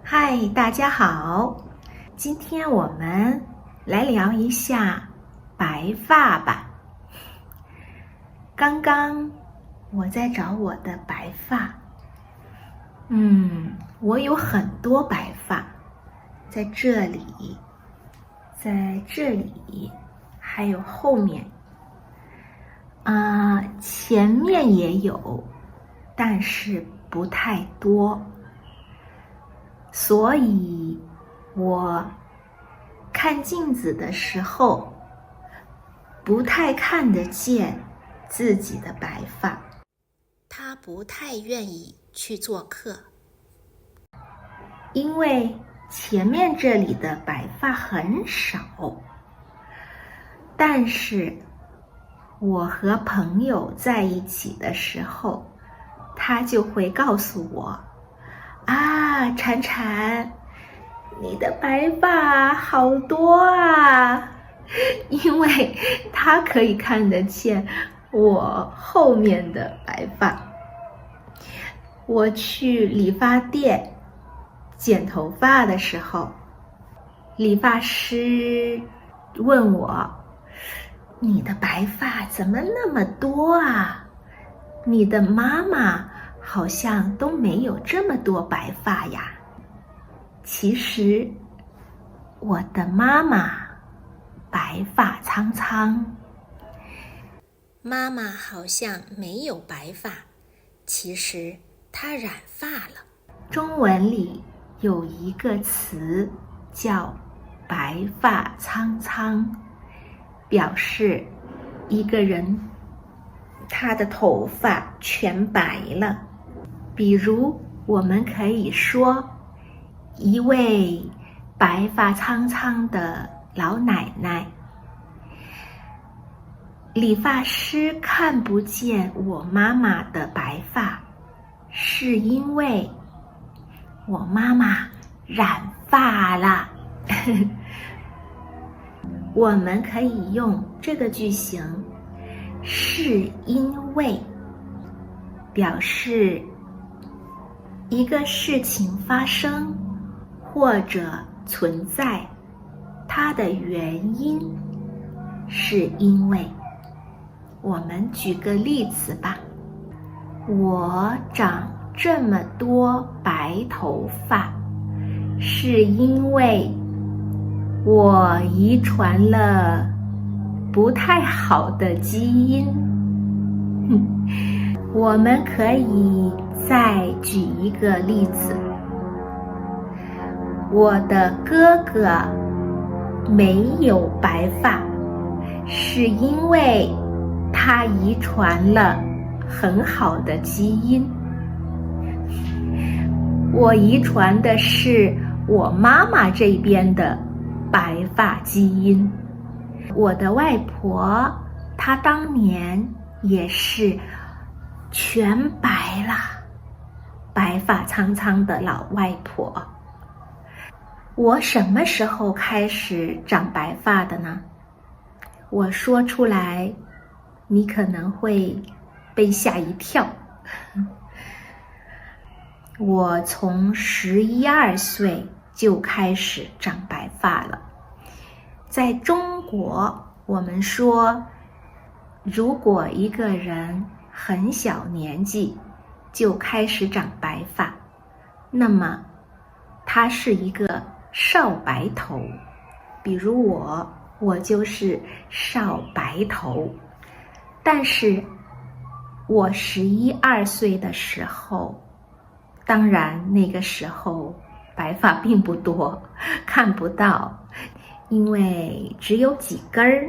嗨，大家好，今天我们来聊一下白发吧。刚刚我在找我的白发，我有很多白发，在这里，在这里，还有后面，前面也有，但是不太多。所以，我看镜子的时候，不太看得见自己的白发。他不太愿意去做客，因为前面这里的白发很少。但是，我和朋友在一起的时候，他就会告诉我，铲铲，你的白发好多啊！因为他可以看得见我后面的白发。我去理发店剪头发的时候，理发师问我，你的白发怎么那么多啊？你的妈妈好像都没有这么多白发呀。其实，我的妈妈白发苍苍。妈妈好像没有白发，其实她染发了。中文里有一个词叫白发苍苍，表示一个人他的头发全白了。比如我们可以说，一位白发苍苍的老奶奶，理发师看不见我妈妈的白发，是因为我妈妈染发了。我们可以用这个句型，是因为，表示一个事情发生或者存在，它的原因是因为。我们举个例子吧，我长这么多白头发，是因为我遗传了不太好的基因。我们可以再举一个例子，我的哥哥没有白发，是因为他遗传了很好的基因。我遗传的是我妈妈这边的白发基因。我的外婆，她当年也是全白了，白发苍苍的老外婆。我什么时候开始长白发的呢？我说出来，你可能会被吓一跳。我从11、12岁就开始长白发了。在中国，我们说，如果一个人很小年纪就开始长白发，那么他是一个少白头。比如我就是少白头。但是我11、12岁的时候，当然那个时候白发并不多，看不到，因为只有几根儿，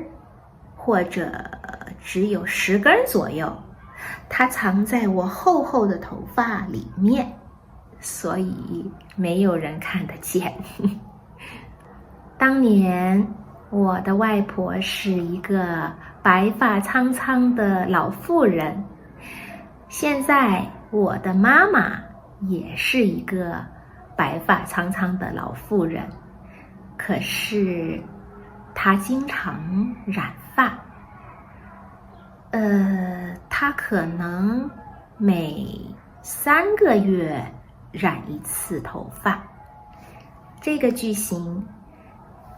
或者只有10根左右，它藏在我厚厚的头发里面，所以没有人看得见。当年我的外婆是一个白发苍苍的老妇人，现在我的妈妈也是一个白发苍苍的老妇人，可是她经常染发。她可能每3个月染一次头发。这个句型，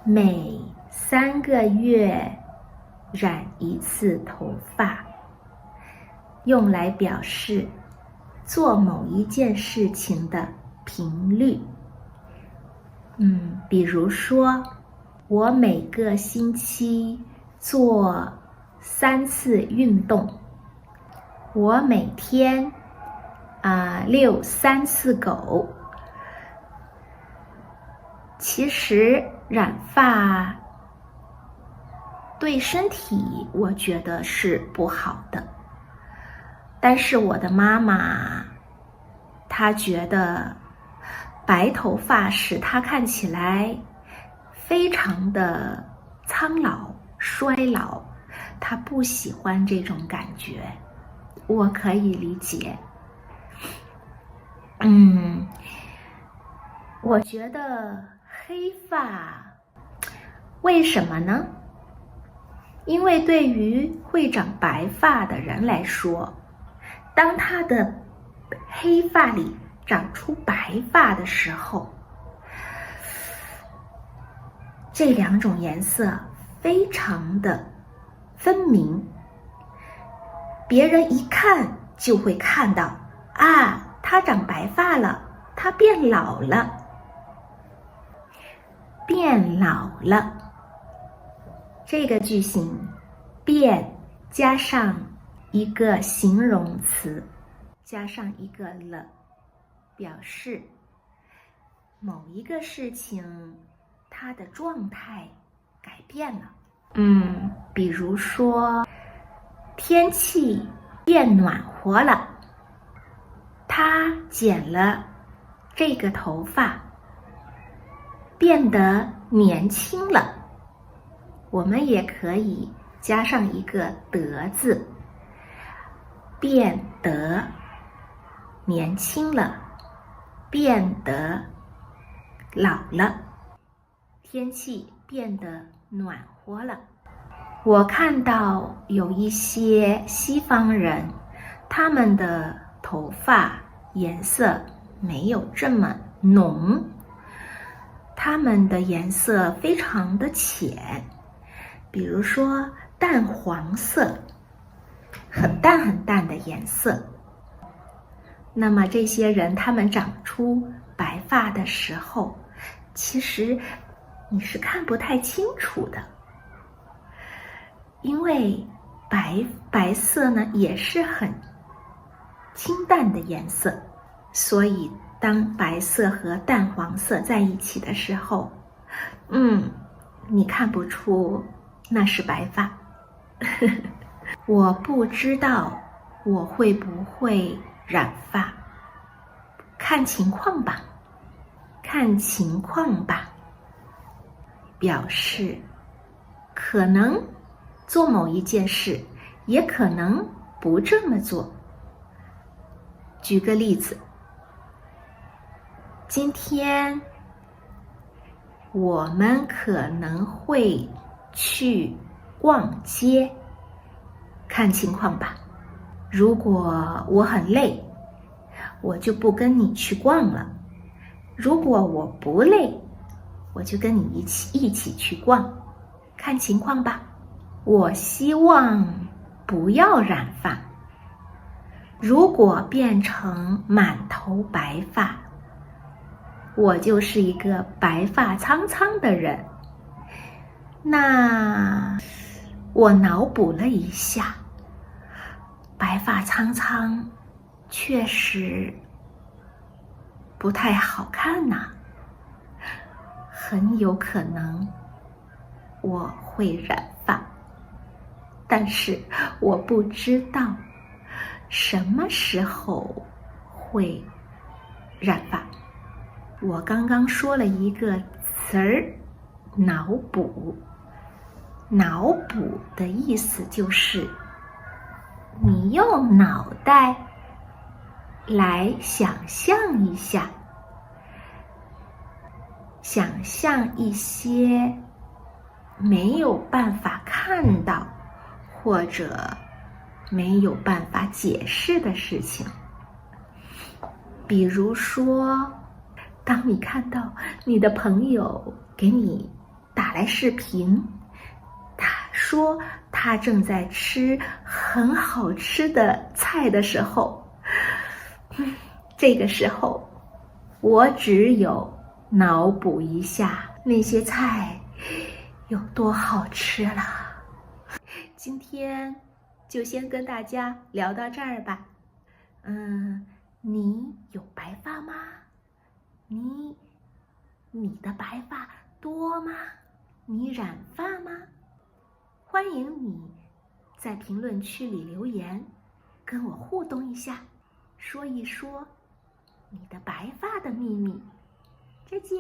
每3个月染一次头发，用来表示做某一件事情的频率。比如说，我每个星期做3次运动，我每天遛3次狗。其实染发对身体我觉得是不好的，但是我的妈妈她觉得白头发使她看起来非常的苍老衰老，她不喜欢这种感觉，我可以理解。我觉得黑发为什么呢？因为对于会长白发的人来说，当他的黑发里长出白发的时候，这2种颜色非常的分明，别人一看就会看到他长白发了，他变老了。变老了，这个句型变加上一个形容词，加上一个了，表示某一个事情它的状态改变了。比如说天气变暖和了，他剪了这个头发，变得年轻了。我们也可以加上一个得字，变得年轻了，变得老了，天气变得暖和了。我看到有一些西方人，他们的头发颜色没有这么浓，它们的颜色非常的浅，比如说淡黄色，很淡很淡的颜色。那么这些人他们长出白发的时候，其实你是看不太清楚的，因为白色呢也是很清淡的颜色，所以当白色和淡黄色在一起的时候，你看不出那是白发。我不知道我会不会染发，看情况吧，看情况吧，表示可能做某一件事，也可能不这么做。举个例子，今天我们可能会去逛街，看情况吧。如果我很累，我就不跟你去逛了。如果我不累，我就跟你一起去逛，看情况吧。我希望不要染发。如果变成满头白发，我就是一个白发苍苍的人。那我脑补了一下，白发苍苍确实不太好看呐，很有可能我会染发，但是我不知道什么时候会染发。我刚刚说了一个词儿，脑补。脑补的意思就是你用脑袋来想象一下，想象一些没有办法看到或者没有办法解释的事情。比如说，当你看到你的朋友给你打来视频，他说他正在吃很好吃的菜的时候，这个时候我只有脑补一下那些菜有多好吃了。今天就先跟大家聊到这儿吧。你有白发吗？你的白发多吗？你染发吗？欢迎你在评论区里留言，跟我互动一下，说一说你的白发的秘密。再见。